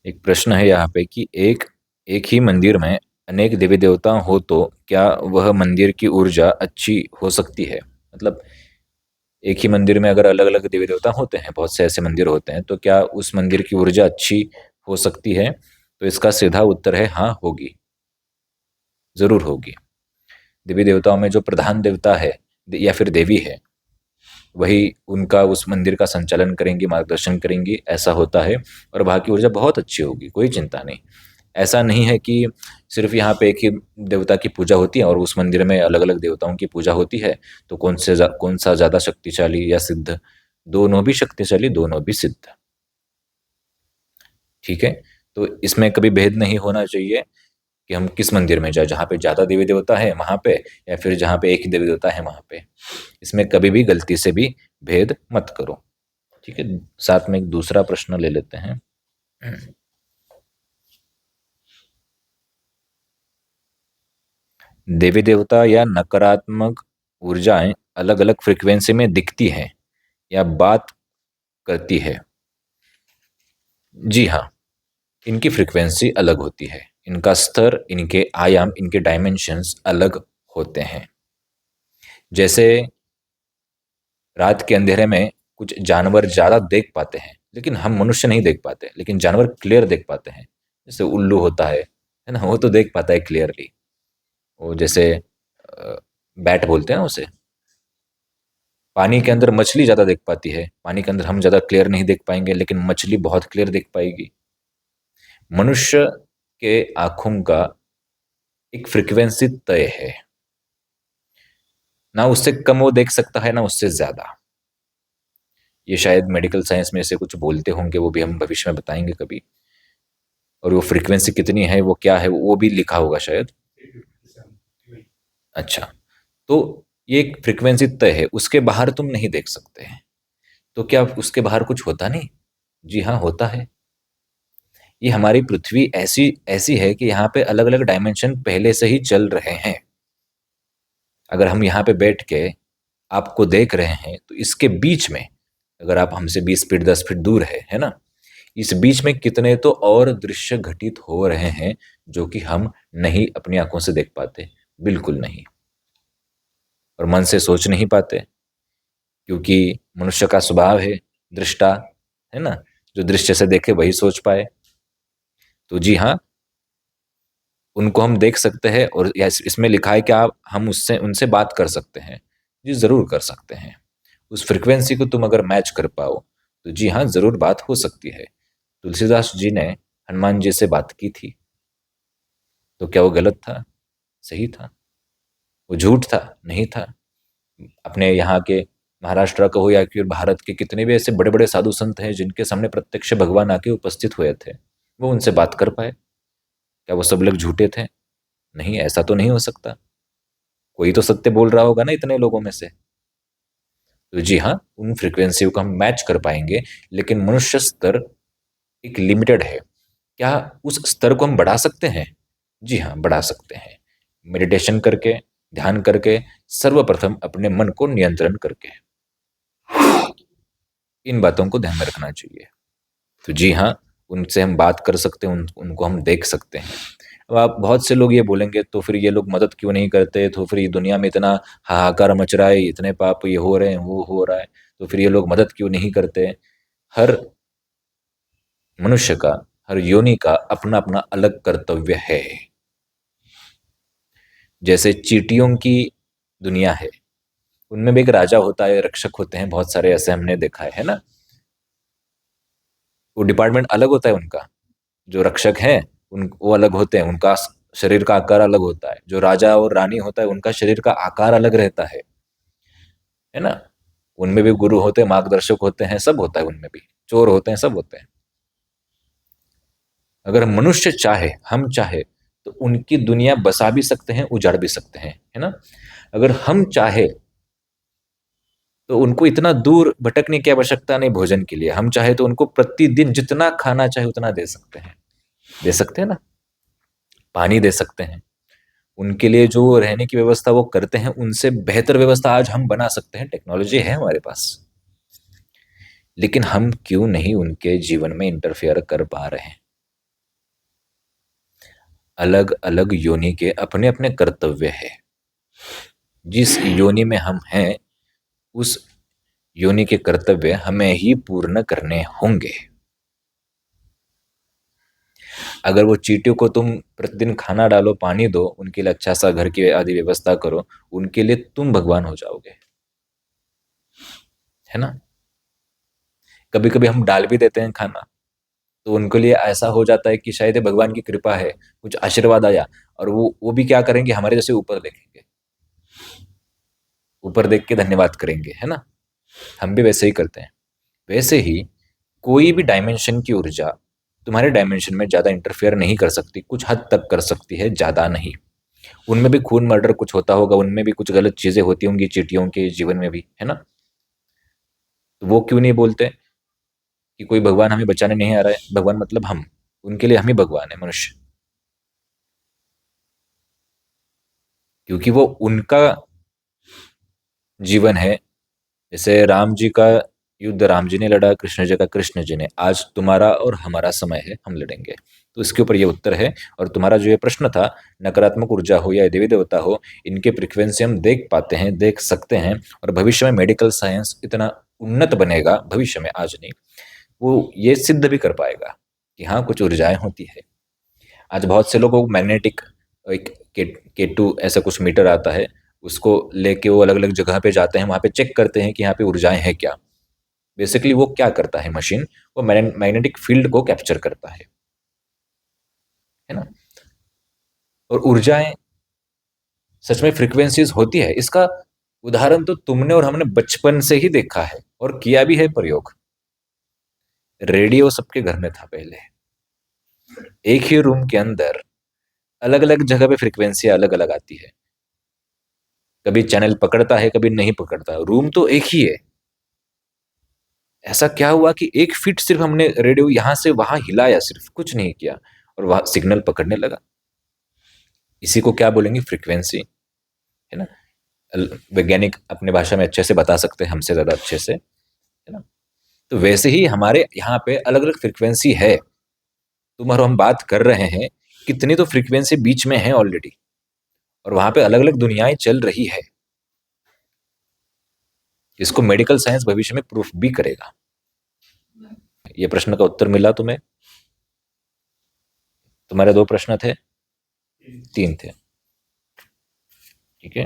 एक प्रश्न है यहाँ पे कि एक एक ही मंदिर में अनेक देवी देवता हो तो क्या वह मंदिर की ऊर्जा अच्छी हो सकती है? मतलब एक ही मंदिर में अगर अलग अलग देवी देवता होते हैं, बहुत से ऐसे मंदिर होते हैं, तो क्या उस मंदिर की ऊर्जा अच्छी हो सकती है? तो इसका सीधा उत्तर है हाँ, होगी। जरूर होगी। देवी देवताओं में जो प्रधान देवता है या फिर देवी है, वही उनका उस मंदिर का संचालन करेंगी, मार्गदर्शन करेंगी, ऐसा होता है। और वहाँ की ऊर्जा बहुत अच्छी होगी, कोई चिंता नहीं। ऐसा नहीं है कि सिर्फ यहाँ पे एक ही देवता की पूजा होती है और उस मंदिर में अलग अलग देवताओं की पूजा होती है, तो कौन सा ज्यादा शक्तिशाली या सिद्ध? दोनों भी शक्तिशाली, दोनों भी सिद्ध। ठीक है। तो इसमें कभी भेद नहीं होना चाहिए कि हम किस मंदिर में जाए, जहाँ पे ज्यादा देवी देवता है वहां पे, या फिर जहाँ पे एक ही देवी देवता है वहां पे। इसमें कभी भी गलती से भी भेद मत करो। ठीक है। साथ में एक दूसरा प्रश्न ले लेते हैं। देवी देवता या नकारात्मक ऊर्जाएं अलग अलग फ्रीक्वेंसी में दिखती हैं या बात करती है? जी हाँ, इनकी फ्रीक्वेंसी अलग होती है, इनका स्तर, इनके आयाम, इनके डायमेंशंस अलग होते हैं। जैसे रात के अंधेरे में कुछ जानवर ज्यादा देख पाते हैं, लेकिन हम मनुष्य नहीं देख पाते, लेकिन जानवर क्लियर देख पाते हैं। जैसे उल्लू होता है ना, वो तो देख पाता है क्लियरली। वो जैसे बैट बोलते हैं ना उसे। पानी के अंदर मछली ज्यादा देख पाती है, पानी के अंदर हम ज्यादा क्लियर नहीं देख पाएंगे, लेकिन मछली बहुत क्लियर देख पाएगी। मनुष्य के आंखों का एक फ्रिक्वेंसी तय है, ना उससे कम वो देख सकता है, ना उससे ज्यादा। ये शायद मेडिकल साइंस में से कुछ बोलते होंगे, वो भी हम भविष्य में बताएंगे कभी। और वो फ्रीक्वेंसी कितनी है, वो क्या है, वो भी लिखा होगा शायद। अच्छा। तो ये एक फ्रीक्वेंसी तय है, उसके बाहर तुम नहीं देख सकते हैं। तो क्या उसके बाहर कुछ होता नहीं? जी हाँ, होता है। ये हमारी पृथ्वी ऐसी ऐसी है कि यहाँ पे अलग अलग डायमेंशन पहले से ही चल रहे हैं। अगर हम यहाँ पे बैठ के आपको देख रहे हैं, तो इसके बीच में, अगर आप हमसे 20 फीट 10 फीट दूर है ना, इस बीच में कितने तो और दृश्य घटित हो रहे हैं जो कि हम नहीं अपनी आंखों से देख पाते, बिल्कुल नहीं। और मन से सोच नहीं पाते, क्योंकि मनुष्य का स्वभाव है दृष्टा, है ना। जो दृश्य से देखे वही सोच पाए। तो जी हाँ, उनको हम देख सकते हैं, और इसमें लिखा है कि आप हम उससे उनसे बात कर सकते हैं। जी जरूर कर सकते हैं। उस फ्रिक्वेंसी को तुम अगर मैच कर पाओ, तो जी हाँ, जरूर बात हो सकती है। तुलसीदास जी ने हनुमान जी से बात की थी, तो क्या वो गलत था? सही था। वो झूठ था? नहीं था। अपने यहाँ के महाराष्ट्र का हो या फिर भारत के कितने भी ऐसे बड़े बड़े साधु संत हैं जिनके सामने प्रत्यक्ष भगवान आके उपस्थित हुए थे, वो उनसे बात कर पाए। क्या वो सब लोग झूठे थे? नहीं, ऐसा तो नहीं हो सकता। कोई तो सत्य बोल रहा होगा ना इतने लोगों में से। तो जी हाँ, उन फ्रिक्वेंसियों को हम मैच कर पाएंगे, लेकिन मनुष्य स्तर एक लिमिटेड है। क्या उस स्तर को हम बढ़ा सकते हैं? जी हाँ, बढ़ा सकते हैं। मेडिटेशन करके, ध्यान करके, सर्वप्रथम अपने मन को नियंत्रण करके। इन बातों को ध्यान में रखना चाहिए। तो जी हाँ, उनसे हम बात कर सकते हैं, उनको हम देख सकते हैं। अब आप बहुत से लोग ये बोलेंगे, तो फिर ये लोग मदद क्यों नहीं करते, तो फिर ये दुनिया में इतना हाहाकार मच रहा है, इतने पाप ये हो रहे हैं, वो हो रहा है, तो फिर ये लोग मदद क्यों नहीं करते? हर मनुष्य का, हर योनि का अपना अपना अलग कर्तव्य है। जैसे चींटियों की दुनिया है, उनमें भी एक राजा होता है, रक्षक होते हैं बहुत सारे, ऐसे हमने देखा है ना। वो डिपार्टमेंट अलग होता है उनका। जो रक्षक हैं, उन वो अलग होते हैं, उनका शरीर का आकार अलग होता है। जो राजा और रानी होता है, उनका शरीर का आकार अलग रहता है ना। उनमें भी गुरु होते हैं, मार्गदर्शक होते हैं, सब होता है उनमें भी। चोर होते हैं, सब होते हैं। अगर मनुष्य चाहे, हम चाहे, तो उनकी दुनिया बसा भी सकते हैं, उजाड़ भी सकते हैं, है ना। अगर हम चाहे, तो उनको इतना दूर भटकने की आवश्यकता नहीं भोजन के लिए। हम चाहे तो उनको प्रतिदिन जितना खाना चाहे उतना दे सकते हैं। दे सकते हैं ना। पानी दे सकते हैं। उनके लिए जो रहने की व्यवस्था वो करते हैं, उनसे बेहतर व्यवस्था आज हम बना सकते हैं, टेक्नोलॉजी है हमारे पास। लेकिन हम क्यों नहीं उनके जीवन में इंटरफेयर कर पा रहे हैं? अलग अलग योनि के अपने अपने कर्तव्य है। जिस योनि में हम हैं उस योनि के कर्तव्य हमें ही पूर्ण करने होंगे। अगर वो चींटियों को तुम प्रतिदिन खाना डालो, पानी दो, उनके लिए अच्छा सा घर की आदि व्यवस्था करो, उनके लिए तुम भगवान हो जाओगे, है ना। कभी कभी हम डाल भी देते हैं खाना, तो उनके लिए ऐसा हो जाता है कि शायद ये भगवान की कृपा है, कुछ आशीर्वाद आया, और वो भी क्या करेंगे, हमारे जैसे ऊपर देखेंगे, ऊपर देख के धन्यवाद करेंगे, है ना। हम भी वैसे ही करते हैं। वैसे ही कोई भी डायमेंशन की ऊर्जा तुम्हारे डायमेंशन में ज्यादा इंटरफेयर नहीं कर सकती, कुछ हद तक कर सकती है, ज्यादा नहीं। उनमें भी खून मर्डर कुछ होता होगा, उनमें भी कुछ गलत चीजें होती होंगी, चींटियों के जीवन में भी, है ना। तो वो क्यों नहीं बोलते कि कोई भगवान हमें बचाने नहीं आ रहा है, भगवान मतलब हम, उनके लिए हम ही भगवान है, मनुष्य। क्योंकि वो उनका जीवन है। जैसे राम जी का युद्ध राम जी ने लड़ा, कृष्ण जी का कृष्ण जी ने, आज तुम्हारा और हमारा समय है, हम लड़ेंगे। तो इसके ऊपर ये उत्तर है। और तुम्हारा जो ये प्रश्न था, नकारात्मक ऊर्जा हो या देवी देवता हो, इनके फ्रिक्वेंसी हम देख पाते हैं, देख सकते हैं। और भविष्य में मेडिकल साइंस इतना उन्नत बनेगा, भविष्य में, आज नहीं, वो ये सिद्ध भी कर पाएगा कि हाँ कुछ ऊर्जाएं होती है। आज बहुत से लोगों को मैग्नेटिक, एक K2 ऐसा कुछ मीटर आता है, उसको लेके वो अलग अलग जगह पे जाते हैं, वहां पे चेक करते हैं कि यहाँ पे ऊर्जाएं हैं क्या। बेसिकली वो क्या करता है मशीन, वो मैग्नेटिक फील्ड को कैप्चर करता है ना। और ऊर्जाएं सच में फ्रीक्वेंसीज होती है, इसका उदाहरण तो तुमने और हमने बचपन से ही देखा है और किया भी है प्रयोग। रेडियो सबके घर में था पहले, एक ही रूम के अंदर अलग अलग जगह पे फ्रीक्वेंसी अलग अलग आती है, कभी चैनल पकड़ता है कभी नहीं पकड़ता, रूम तो एक ही है। ऐसा क्या हुआ कि 1 फीट सिर्फ हमने रेडियो यहां से वहां हिलाया, सिर्फ कुछ नहीं किया, और वहां सिग्नल पकड़ने लगा। इसी को क्या बोलेंगे, फ्रीक्वेंसी, है ना। वैज्ञानिक अपने भाषा में अच्छे से बता सकते हैं, हमसे ज्यादा अच्छे से, है ना। तो वैसे ही हमारे यहाँ पे अलग अलग फ्रीक्वेंसी है। तुम और हम बात कर रहे हैं, कितनी तो फ्रीक्वेंसी बीच में है ऑलरेडी, और वहां पे अलग अलग दुनियाएं चल रही है। इसको मेडिकल साइंस भविष्य में प्रूफ भी करेगा। ये प्रश्न का उत्तर मिला तुम्हें? तुम्हारे 2 प्रश्न थे, 3 थे, ठीक है।